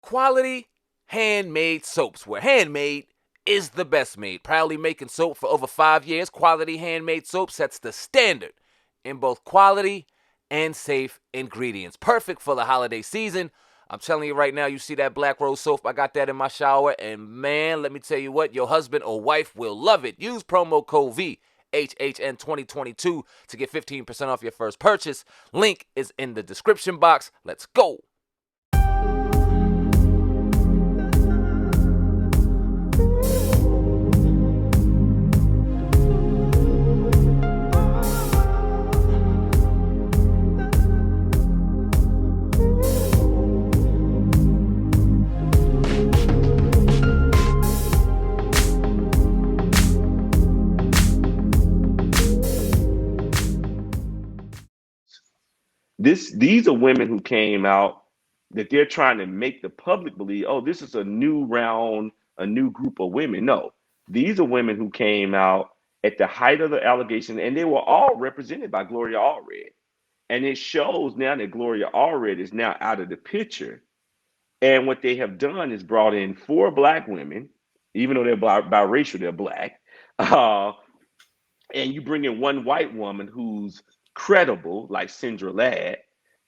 Quality handmade soaps, where handmade is the best made. Proudly making soap for over 5 years, Quality Handmade Soap sets the standard in both quality and safe ingredients. Perfect for the holiday season. I'm telling you right now, you see that black rose soap, I got that in my shower, and man, let me tell you what, your husband or wife will love it. Use promo code VHHN2022 to get 15% off your first purchase. Link is in the description box. Let's go. These are women who came out that they're trying to make the public believe, oh, this is a new round, a new group of women. No, these are women who came out at the height of the allegation, and they were all represented by Gloria Allred. And it shows now that Gloria Allred is now out of the picture. And what they have done is brought in four black women, even though they're biracial, they're black. Uh, and you bring in one white woman who's credible, like Sandra Ladd,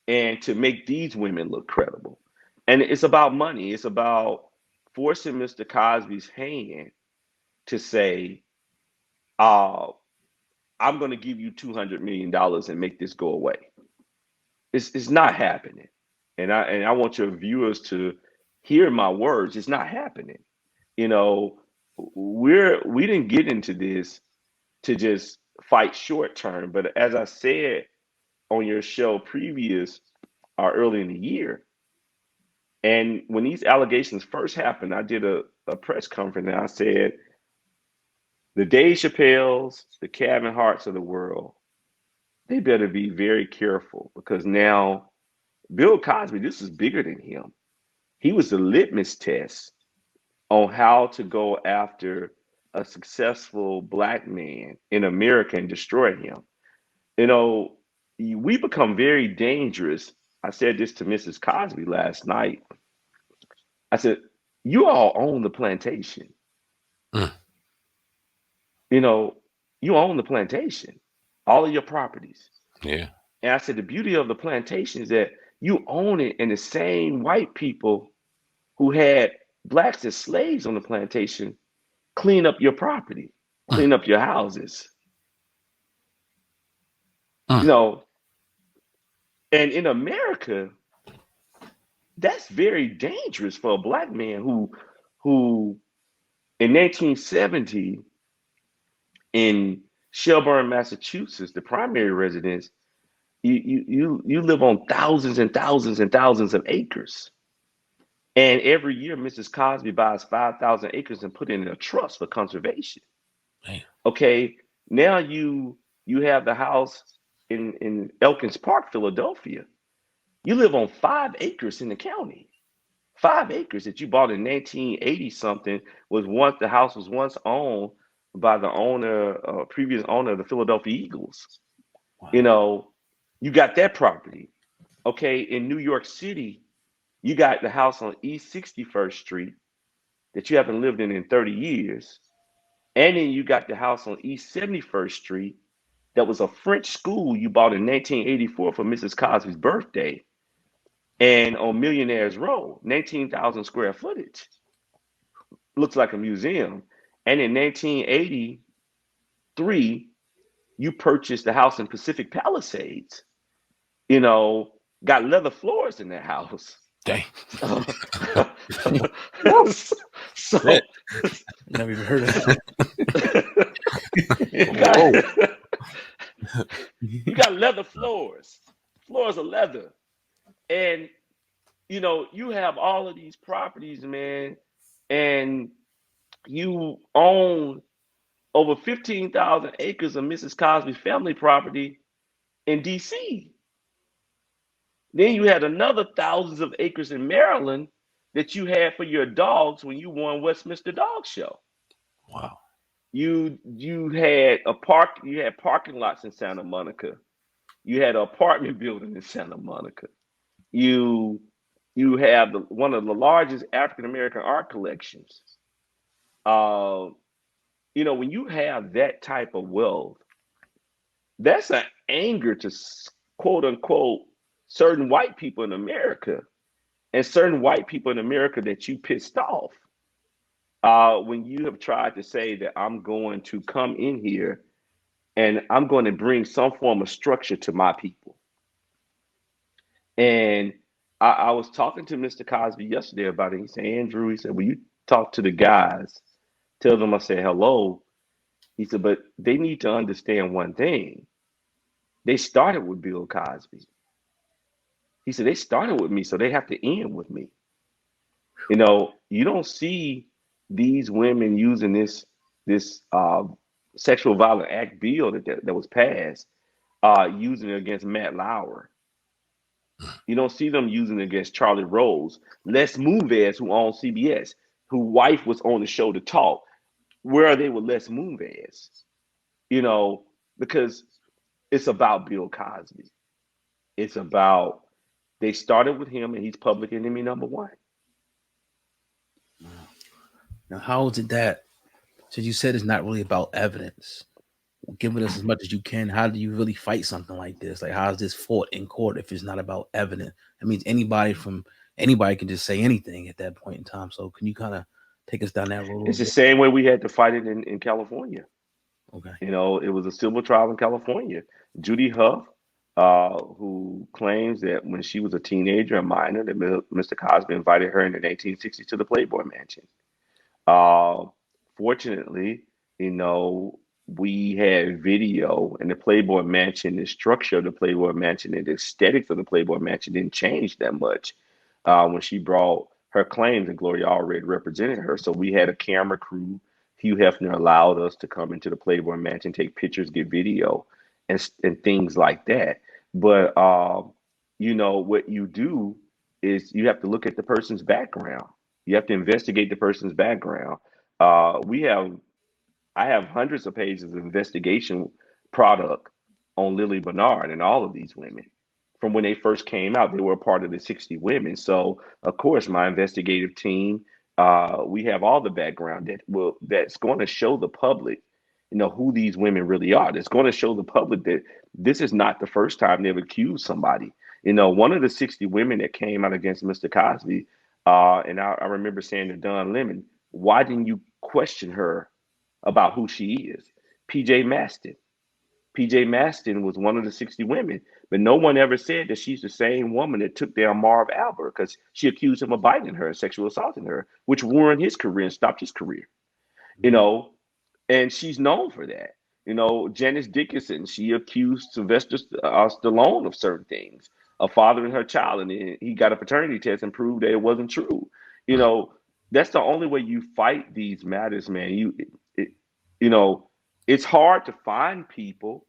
and to make these women look credible. And it's about money. It's about forcing Mr. Cosby's hand to say, uh, I'm going to give you $200 million and make this go away. It's not happening. And I want your viewers to hear my words. It's not happening. You know, we didn't get into this to just fight short term. But as I said on your show previous or early in the year, and when these allegations first happened, I did a press conference and I said, the Dave Chappelles, the Kevin Harts of the world, they better be very careful because now Bill Cosby, this is bigger than him. He was the litmus test on how to go after a successful black man in America and destroy him. You know, we become very dangerous. I said this to Mrs. Cosby last night. I said, you all own the plantation. Mm. You know, you own the plantation, all of your properties. Yeah. And I said, the beauty of the plantation is that you own it, and the same white people who had blacks as slaves on the plantation clean up your property, clean up your houses. You know, and in America, that's very dangerous for a black man who in 1970 in Shelburne, Massachusetts, the primary residence, you live on thousands and thousands and thousands of acres. And every year, Mrs. Cosby buys 5,000 acres and put it in a trust for conservation. Man. Okay, now you have the house in Elkins Park, Philadelphia. You live on 5 acres in the county. 5 acres that you bought in 1980 something the house was once owned by the previous owner of the Philadelphia Eagles. Wow. You know, you got that property. Okay, in New York City, you got the house on East 61st Street that you haven't lived in 30 years. And then you got the house on East 71st Street that was a French school you bought in 1984 for Mrs. Cosby's birthday. And on Millionaires Row, 19,000 square footage. Looks like a museum. And in 1983, you purchased the house in Pacific Palisades. You know, got leather floors in that house. Dang. So Never even heard of that. You got leather floors of leather. And, you know, you have all of these properties, man, and you own over 15,000 acres of Mrs. Cosby's family property in D.C. Then you had another thousands of acres in Maryland that you had for your dogs when you won Westminster Dog Show. Wow. You had parking lots in Santa Monica. You had an apartment building in Santa Monica. You You have one of the largest African American art collections. Uh, when you have that type of wealth, that's an anger to quote unquote certain white people in America, and certain white people in America that you pissed off. When you have tried to say that I'm going to come in here and I'm going to bring some form of structure to my people. And I was talking to Mr. Cosby yesterday about it. He said, Andrew, he said, when you talk to the guys, tell them I said hello. He said, but they need to understand one thing. They started with Bill Cosby. He said, they started with me, so they have to end with me. You don't see these women using this sexual violent act bill that was passed, using it against Matt Lauer. You don't see them using it against Charlie Rose, Les Moonves, who owns CBS, whose wife was on the show to talk. Where are they with Les Moonves? Because it's about Bill Cosby. It's about they started with him, and he's public enemy number one. Now, how is it that, so you said it's not really about evidence, giving us as much as you can, how do you really fight something like this? Like, how is this fought in court if it's not about evidence? That means anybody can just say anything at that point in time. So can you kind of take us down that road? It's the same way we had to fight it in California. Okay. It was a civil trial in California. Judy Huff, who claims that when she was a teenager, a minor, that Mr. Cosby invited her in the 1960s to the Playboy Mansion. Fortunately, we had video in the Playboy Mansion. The structure of the Playboy Mansion and the aesthetics of the Playboy Mansion didn't change that much when she brought her claims, and Gloria already represented her. So we had a camera crew. Hugh Hefner allowed us to come into the Playboy Mansion, take pictures, get video, and things like that. But what you do is you have to look at the person's background. You have to investigate the person's background. I have hundreds of pages of investigation product on Lily Bernard and all of these women. From when they first came out, they were a part of the 60 women. So, of course, my investigative team, we have all the background that's going to show the public, who these women really are. That's going to show the public that this is not the first time they've accused somebody. One of the 60 women that came out against Mr. Cosby, and I remember saying to Don Lemon, why didn't you question her about who she is? PJ Maston. PJ Maston was one of the 60 women, but no one ever said that she's the same woman that took down Marv Albert because she accused him of biting her, sexual assaulting her, which ruined his career and stopped his career. And she's known for that. Janice Dickinson, she accused Sylvester Stallone of certain things, of fathering her child, and he got a paternity test and proved that it wasn't true. That's the only way you fight these matters, man. It's hard to find people,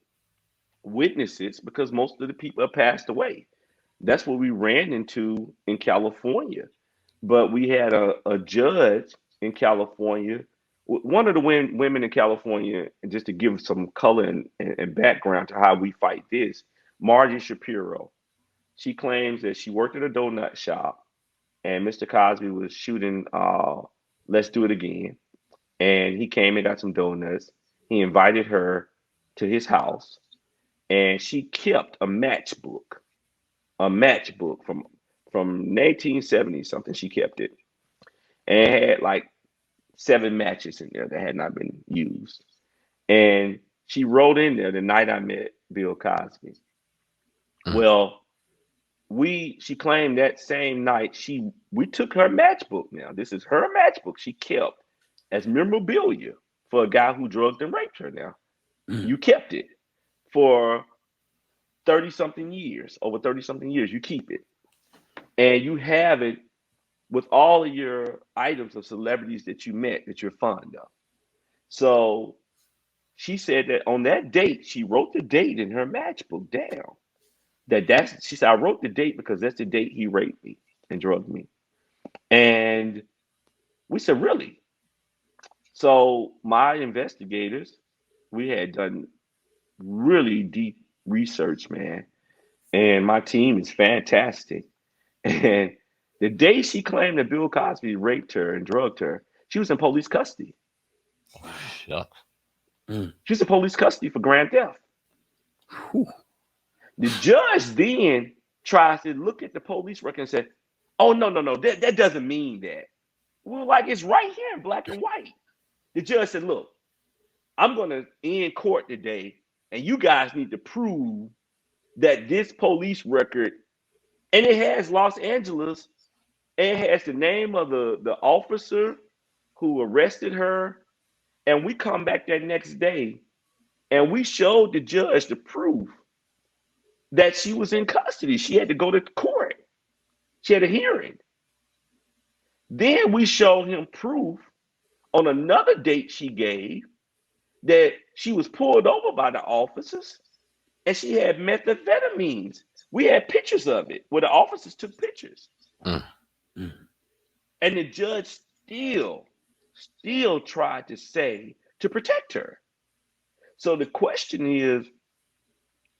witnesses, because most of the people have passed away. That's what we ran into in California. But we had a judge in California, one of the women in California, and just to give some color and background to how we fight this, Margie Shapiro. She claims that she worked at a donut shop and Mr. Cosby was shooting Let's Do It Again. And he came and got some donuts. He invited her to his house, and she kept a matchbook from 1970 something. She kept it and had like 7 matches in there that had not been used. And she wrote in there, the night I met Bill Cosby. Well, she claimed that same night we took her matchbook. Now this is her matchbook she kept as memorabilia for a guy who drugged and raped her. Now you kept it for 30 something years, over 30 something years. You keep it, and you have it with all of your items of celebrities that you met that you're fond of. So she said that on that date, she wrote the date in her matchbook down. She said, I wrote the date because that's the date he raped me and drugged me. And we said, really? So my investigators, we had done really deep research, man. And my team is fantastic. And The day she claimed that Bill Cosby raped her and drugged her, she was in police custody. Shucks. She was in police custody for grand theft. Whew. The judge then tries to look at the police record and say, oh, no, that doesn't mean that. Well, like it's right here in black and white. The judge said, look, I'm going to end court today, and you guys need to prove that this police record, and it has Los Angeles, and it has the name of the officer who arrested her, and we come back that next day, and we showed the judge the proof that she was in custody. She had to go to court. She had a hearing. Then we showed him proof on another date she gave that she was pulled over by the officers and she had methamphetamines. We had pictures of it where the officers took pictures. Mm. And the judge still tried to say to protect her. So the question is,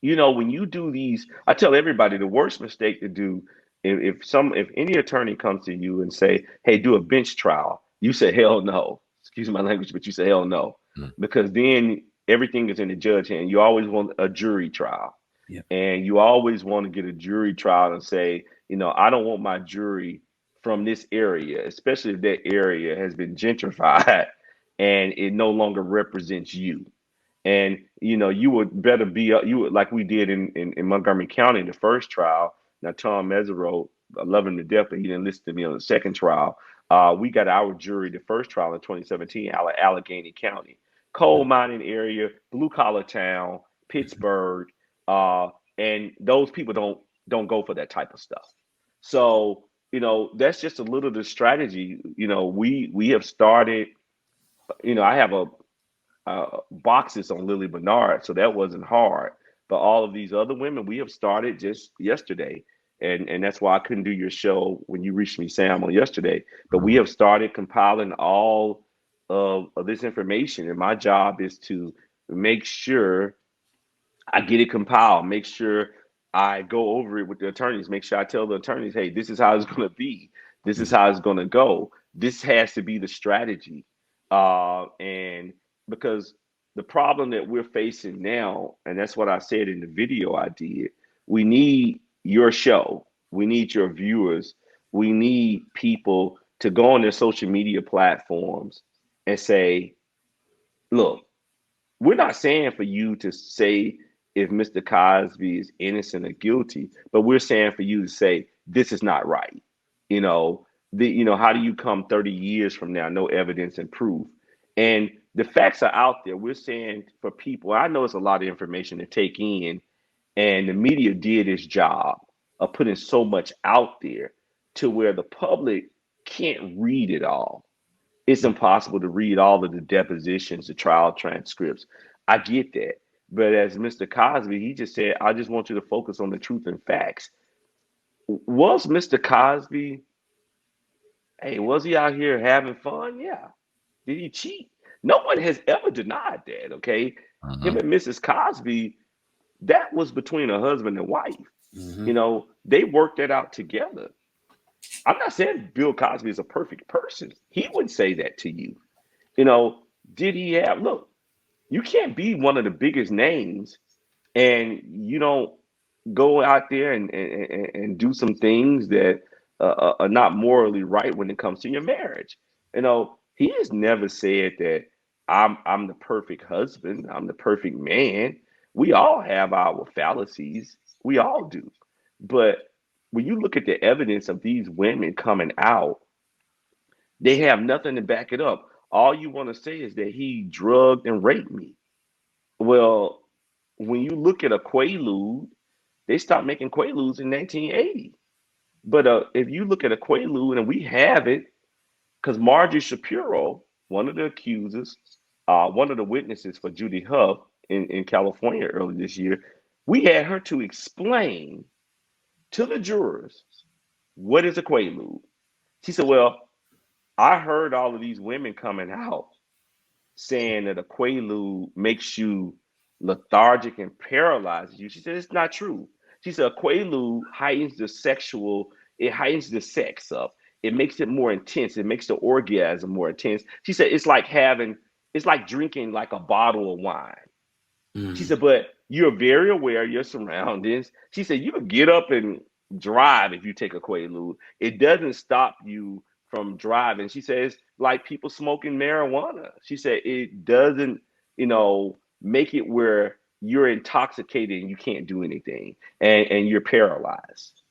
when you do these, I tell everybody the worst mistake to do, if any attorney comes to you and say, hey, do a bench trial, you say, hell no. Excuse my language, but you say, hell no. Because then everything is in the judge's hand. You always want a jury trial. Yeah. And you always want to get a jury trial and say, I don't want my jury from this area, especially if that area has been gentrified and it no longer represents you. And, you would better be, like we did in Montgomery County in the first trial. Now, Tom Mesereau, I love him to death, but he didn't listen to me on the second trial. We got our jury, the first trial in 2017, out of Allegheny County. Coal mining area, blue collar town, Pittsburgh. And those people don't go for that type of stuff. So, that's just a little of the strategy. We have started, I have boxes on Lily Bernard, so that wasn't hard. But all of these other women, we have started just yesterday. And that's why I couldn't do your show when you reached me, Sam, on yesterday. But we have started compiling all of this information. And my job is to make sure I get it compiled, make sure I go over it with the attorneys, make sure I tell the attorneys, hey, this is how it's going to be. This is how it's going to go. This has to be the strategy. And because the problem that we're facing now, and that's what I said in the video I did, we need your show. We need your viewers. We need people to go on their social media platforms and say, look, we're not saying for you to say if Mr. Cosby is innocent or guilty, but we're saying for you to say, this is not right. How do you come 30 years from now, no evidence and proof? And the facts are out there. We're saying for people, I know it's a lot of information to take in, and the media did its job of putting so much out there to where the public can't read it all. It's impossible to read all of the depositions, the trial transcripts. I get that. But as Mr. Cosby, he just said, I just want you to focus on the truth and facts. Was Mr. Cosby, was he out here having fun? Yeah. Did he cheat? No one has ever denied that, okay? Him and Mrs. Cosby, that was between a husband and wife. They worked that out together. I'm not saying Bill Cosby is a perfect person. He would say that to you. Did he have, look, you can't be one of the biggest names and you don't go out there and do some things that are not morally right when it comes to your marriage. He has never said that I'm the perfect husband. I'm the perfect man. We all have our fallacies. We all do. But when you look at the evidence of these women coming out, they have nothing to back it up. All you want to say is that he drugged and raped me. Well, when you look at a Quaalude, they stopped making Quaaludes in 1980. But if you look at a Quaalude, and we have it, because Marjorie Shapiro, one of the accusers, one of the witnesses for Judy Huff in California earlier this year, we had her to explain to the jurors, what is a Quaalude? She said, well, I heard all of these women coming out saying that a Quaalude makes you lethargic and paralyzes you. She said, it's not true. She said, a Quaalude heightens the sexual It heightens the sex up. It makes it more intense. It makes the orgasm more intense. She said it's like drinking like a bottle of wine. She Mm. said, but you're very aware of your surroundings. She said you could get up and drive if you take a Quaalude. It doesn't stop you from driving. She says like people smoking marijuana. She said it doesn't, make it where you're intoxicated and you can't do anything and you're paralyzed.